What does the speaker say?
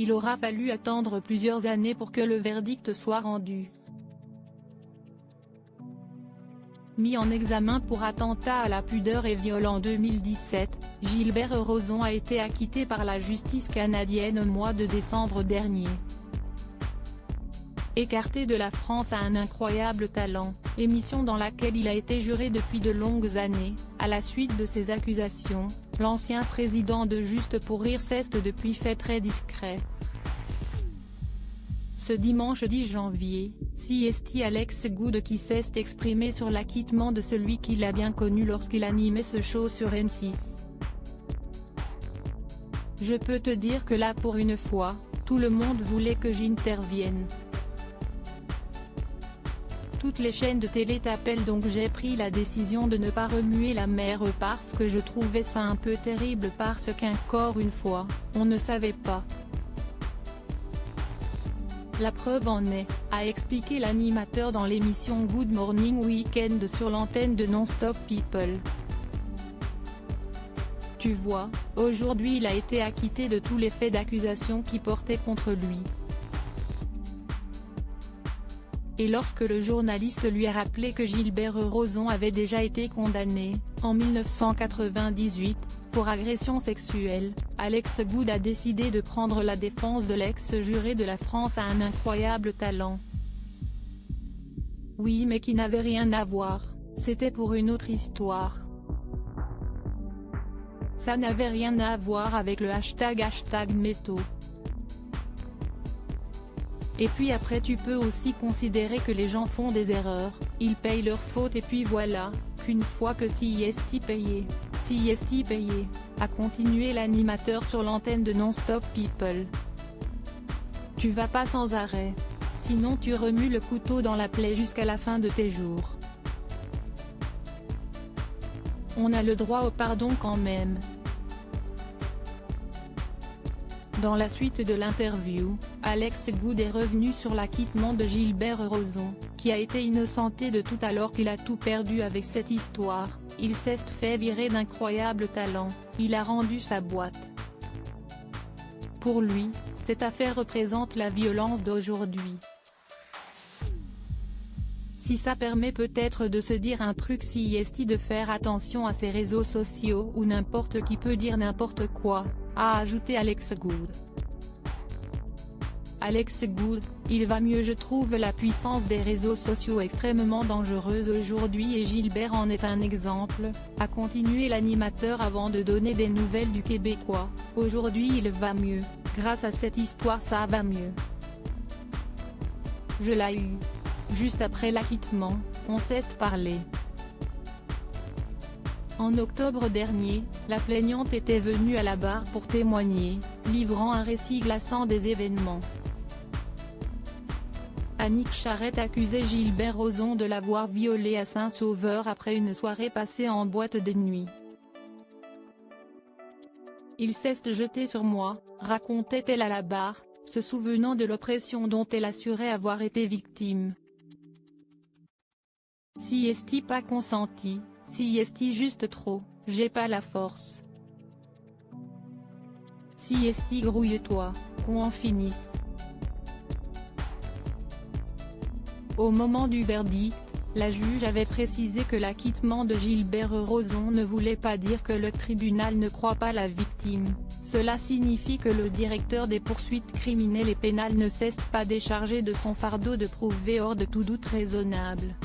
il aura fallu attendre plusieurs années pour que le verdict soit rendu. Mis en examen pour attentat à la pudeur et viol en 2017, Gilbert Rozon a été acquitté par la justice canadienne au mois de décembre dernier. Écarté de la France a un incroyable talent, émission dans laquelle il a été juré depuis de longues années. À la suite de ces accusations, l'ancien président de Juste pour rire s'est depuis fait très discret. Ce dimanche 10 janvier, CST Alex Good qui s'est exprimé sur l'acquittement de celui qu'il a bien connu lorsqu'il animait ce show sur M6. Je peux te dire que là pour une fois, tout le monde voulait que j'intervienne. Toutes les chaînes de télé t'appellent donc j'ai pris la décision de ne pas remuer la mer parce que je trouvais ça un peu terrible parce qu'encore une fois, on ne savait pas. La preuve en est, a expliqué l'animateur dans l'émission Good Morning Weekend sur l'antenne de Non-Stop People. Tu vois, aujourd'hui il a été acquitté de tous les faits d'accusation qui portaient contre lui. Et lorsque le journaliste lui a rappelé que Gilbert Rozon avait déjà été condamné, en 1998, pour agression sexuelle, Alex Good a décidé de prendre la défense de l'ex-juré de la France à un incroyable talent. Oui mais qui n'avait rien à voir, c'était pour une autre histoire. Ça n'avait rien à voir avec le hashtag #métaux. Et puis après tu peux aussi considérer que les gens font des erreurs, ils payent leurs fautes et puis voilà, qu'une fois que CST payé, a continué l'animateur sur l'antenne de Non-Stop People. Tu vas pas sans arrêt. Sinon tu remues le couteau dans la plaie jusqu'à la fin de tes jours. On a le droit au pardon quand même. Dans la suite de l'interview, Alex Good est revenu sur l'acquittement de Gilbert Rozon, qui a été innocenté de tout alors qu'il a tout perdu avec cette histoire. Il s'est fait virer d'incroyable talent, il a rendu sa boîte. Pour lui, cette affaire représente la violence d'aujourd'hui. Si ça permet peut-être de se dire un truc CST de faire attention à ses réseaux sociaux où n'importe qui peut dire n'importe quoi, a ajouté Alex Good. Alex Good, il va mieux je trouve la puissance des réseaux sociaux extrêmement dangereuse aujourd'hui et Gilbert en est un exemple, a continué l'animateur avant de donner des nouvelles du Québécois. Aujourd'hui il va mieux, grâce à cette histoire ça va mieux. Je l'ai eu. Juste après l'acquittement, on s'est parlé. En octobre dernier, la plaignante était venue à la barre pour témoigner, livrant un récit glaçant des événements. Annick Charrette accusait Gilbert Rozon de l'avoir violée à Saint-Sauveur après une soirée passée en boîte de nuit. Il s'est jeté sur moi, racontait-elle à la barre, se souvenant de l'oppression dont elle assurait avoir été victime. CST pas consenti, CST juste trop, j'ai pas la force. CST grouille-toi, qu'on en finisse. Au moment du verdict, la juge avait précisé que l'acquittement de Gilbert Rozon ne voulait pas dire que le tribunal ne croit pas la victime, cela signifie que le directeur des poursuites criminelles et pénales ne s'est pas déchargé de son fardeau de prouver hors de tout doute raisonnable.